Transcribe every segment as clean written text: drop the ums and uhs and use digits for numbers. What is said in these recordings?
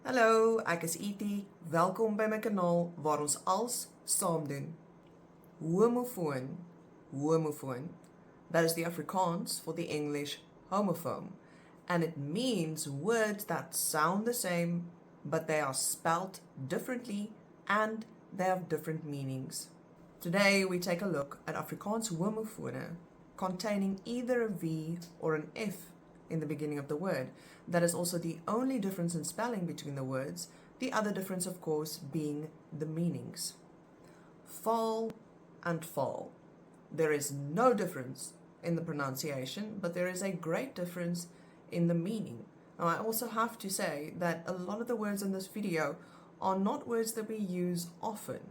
Hallo, ek is E.T. Welkom by my kanaal waar ons als saam doen. Homofoon, homofoon. That is the Afrikaans for the English homophone. And it means words that sound the same, but they are spelt differently and they have different meanings. Today we take a look at Afrikaans homofone containing either a V or an F in the beginning of the word. That is also the only difference in spelling between the words, the other difference of course being the meanings. Faal and faal. There is no difference in the pronunciation, but there is a great difference in the meaning. Now I also have to say that a lot of the words in this video are not words that we use often.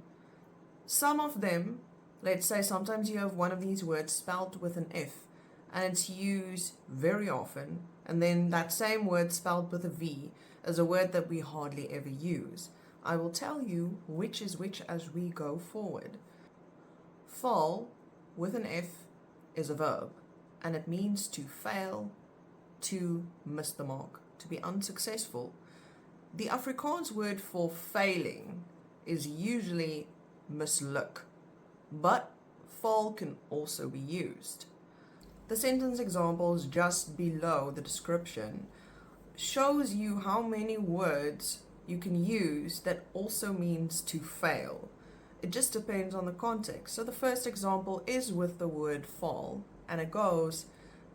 Some of them, let's say sometimes you have one of these words spelled with an F and it's used very often, and then that same word spelled with a V is a word that we hardly ever use. I will tell you which is which as we go forward. Faal with an F is a verb, and it means to fail, to miss the mark, to be unsuccessful. The Afrikaans word for failing is usually misluk, but faal can also be used. The sentence examples just below the description shows you how many words you can use that also means to fail. It just depends on the context. So the first example is with the word faal, and it goes,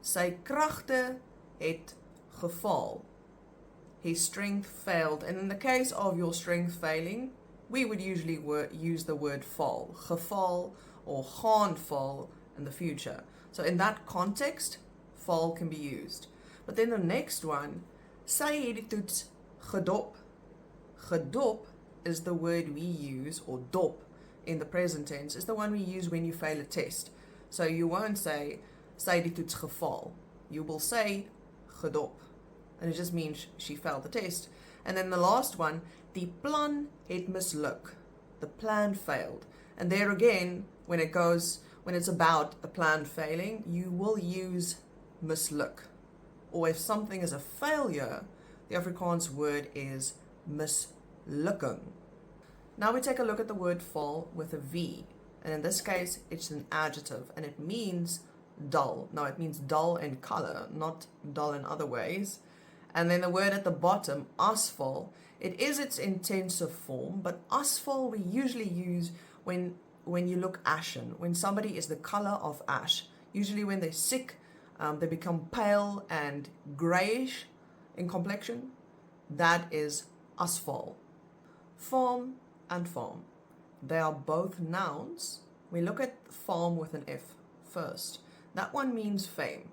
sy kragte het gefaal. His strength failed. And in the case of your strength failing, we would usually use the word faal, geval or gaan val in the future. So in that context, faal can be used. But then the next one, sy het die toets gedop. Gedop is the word we use, or dop in the present tense, is the one we use when you fail a test. So you won't say, sy het die toets gefaal. You will say, gedop. And it just means she failed the test. And then the last one, die plan het misluk. The plan failed. And there again, when it's about a plan failing, you will use misluk. Or if something is a failure, the Afrikaans word is mislukking. Now we take a look at the word faal with a V. And in this case, it's an adjective and it means dull. Now it means dull in color, not dull in other ways. And then the word at the bottom, asphalt, it is its intensive form, but asphalt we usually use when you look ashen, when somebody is the color of ash. Usually when they're sick, they become pale and grayish in complexion. That is asphalt. Faam and faam. They are both nouns. We look at faam with an F first. That one means fame.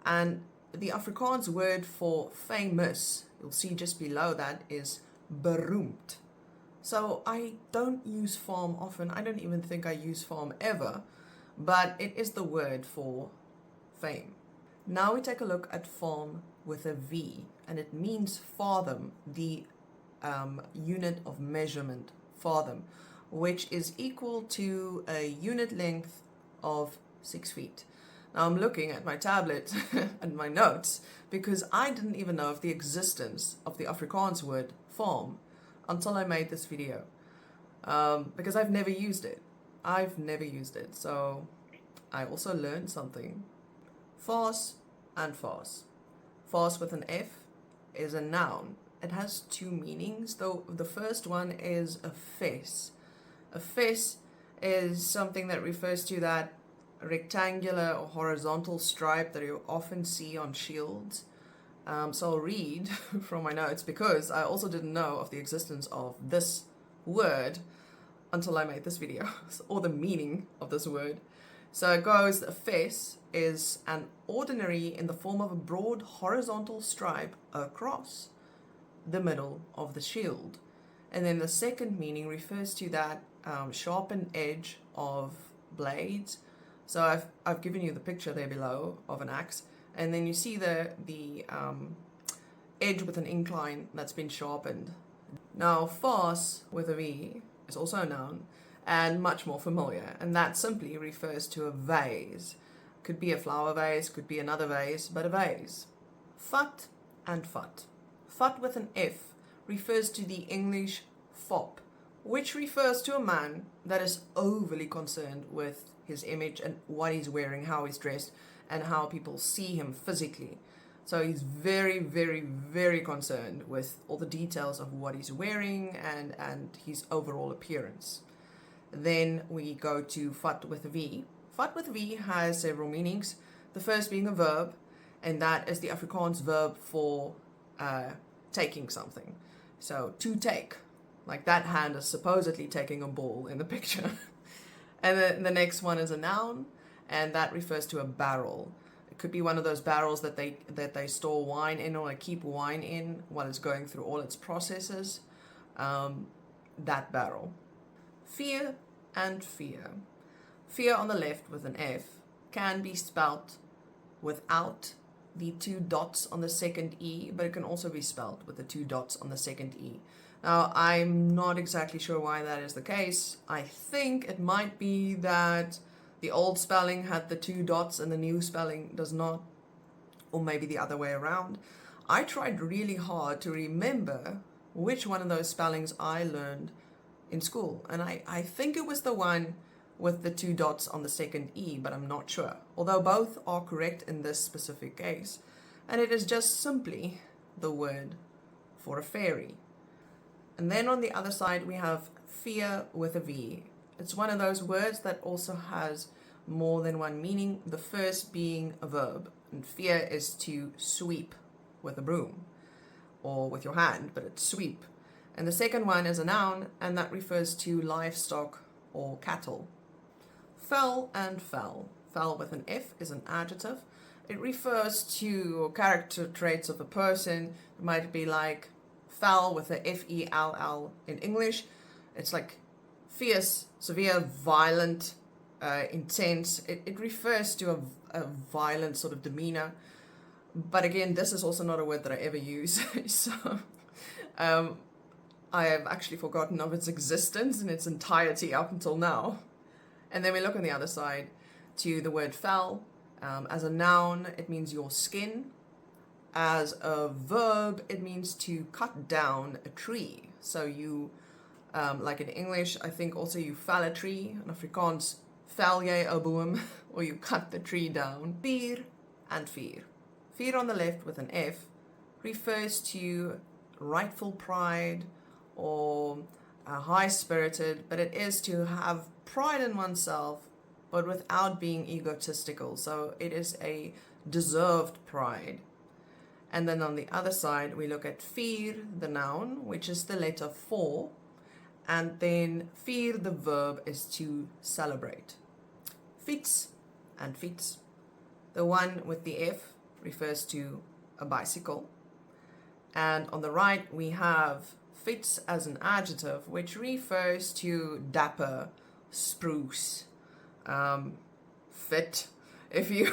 And the Afrikaans word for famous, you'll see just below that, is beroemd. So I don't use faam often. I don't even think I use faam ever, but it is the word for fame. Now we take a look at faam with a V, and it means fathom, the unit of measurement, fathom, which is equal to a unit length of 6 feet. Now I'm looking at my tablet and my notes because I didn't even know of the existence of the Afrikaans word faam until I made this video, because I've never used it. So I also learned something. Faas and faas. Faas with an F is a noun. It has two meanings, though the first one is a fes. A fes is something that refers to that rectangular or horizontal stripe that you often see on shields. So I'll read from my notes because I also didn't know of the existence of this word until I made this video, or the meaning of this word. So it goes, a fes is an ordinary in the form of a broad horizontal stripe across the middle of the shield. And then the second meaning refers to that sharpened edge of blades. So I've given you the picture there below of an axe, and then you see the edge with an incline that's been sharpened. Now faas with a V is also a noun and much more familiar, and that simply refers to a vase. Could be a flower vase, could be another vase, but a vase. Vat and vat. Vat with an F refers to the English fop, which refers to a man that is overly concerned with his image and what he's wearing, how he's dressed, and how people see him physically. So he's very, very, very concerned with all the details of what he's wearing and his overall appearance. Then we go to vat with a V. Vat with a V has several meanings. The first being a verb, and that is the Afrikaans verb for taking something. So to take, like that hand is supposedly taking a ball in the picture. And then the next one is a noun, and that refers to a barrel. It could be one of those barrels that they store wine in, or keep wine in while it's going through all its processes. That barrel. Fear and fear. Fear on the left with an F can be spelt without the 2 dots on the second E, but it can also be spelt with the 2 dots on the second E. Now, I'm not exactly sure why that is the case. I think it might be that the old spelling had the 2 dots and the new spelling does not, or maybe the other way around. I tried really hard to remember which one of those spellings I learned in school, and I think it was the one with the 2 dots on the second E, but I'm not sure. Although both are correct in this specific case, and it is just simply the word for a fairy. And then on the other side we have fear with a V. It's one of those words that also has more than one meaning, the first being a verb, and fear is to sweep with a broom or with your hand, but it's sweep. And the second one is a noun, and that refers to livestock or cattle. Faal and faal. Faal with an F is an adjective. It refers to character traits of a person. It might be like faal with a F-E-L-L in English. It's like fierce, severe, violent, intense. It refers to a violent sort of demeanor. But again, this is also not a word that I ever use. So I have actually forgotten of its existence in its entirety up until now. And then we look on the other side to the word faal. As a noun, it means your skin. As a verb, it means to cut down a tree. So you, like in English, I think also you fell a tree. In Afrikaans, fell jy 'n boom, or you cut the tree down. Fear and fear. Fear on the left with an F refers to rightful pride or high-spirited, but it is to have pride in oneself, but without being egotistical. So it is a deserved pride. And then on the other side, we look at fear, the noun, which is the letter 4. And then fear, the verb, is to celebrate. Fiets and fiets. The one with the F refers to a bicycle. And on the right, we have fiets as an adjective, which refers to dapper, spruce, fit. If you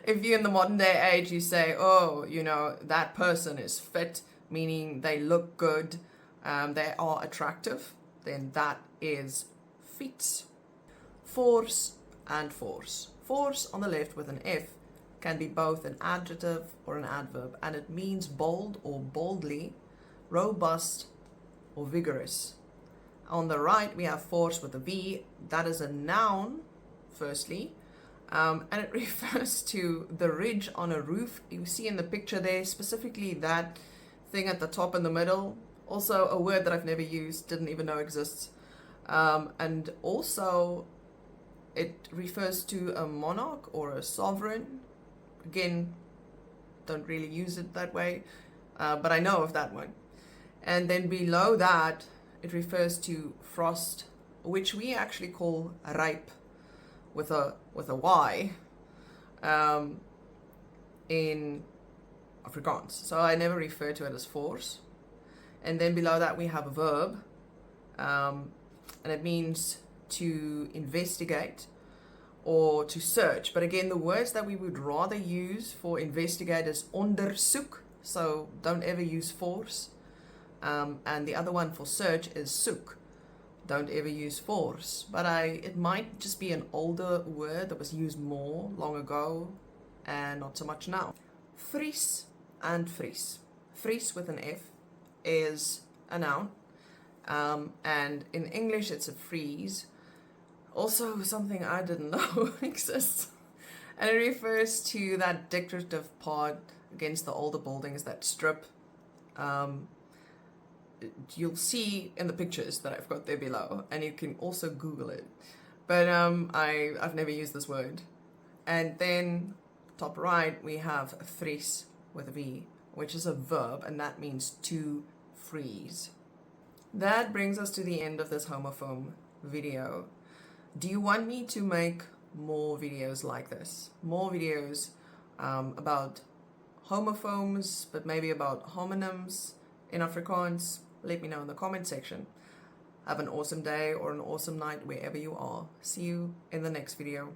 in the modern day age you say, oh, you know, that person is fit, meaning they look good, they are attractive, then that is fiets. Force and force. Force on the left with an F can be both an adjective or an adverb, and it means bold or boldly, robust or vigorous. On the right we have force with a V. That is a noun, firstly, and it refers to the ridge on a roof. You see in the picture there, specifically that thing at the top in the middle. Also a word that I've never used, didn't even know exists. And also it refers to a monarch or a sovereign. Again, don't really use it that way, but I know of that one. And then below that, it refers to frost, which we actually call ripe with a Y in Afrikaans. So I never refer to it as force. And then below that we have a verb, and it means to investigate or to search. But again, the words that we would rather use for investigate is ondersoek, so don't ever use force. And the other one for search is soek. Don't ever use force. But it might just be an older word that was used more long ago and not so much now. Vries and vries. Vries with an F is a noun, and in English it's a vries. Also, something I didn't know exists. And it refers to that decorative part against the older buildings that strip. Um, you'll see in the pictures that I've got there below, and you can also Google it. But I've never used this word. And then top right we have vries with a V, which is a verb, and that means to freeze. That brings us to the end of this homophone video. Do you want me to make more videos like this? More videos about homophones, but maybe about homonyms in Afrikaans? Let me know in the comment section. Have an awesome day or an awesome night wherever you are. See you in the next video.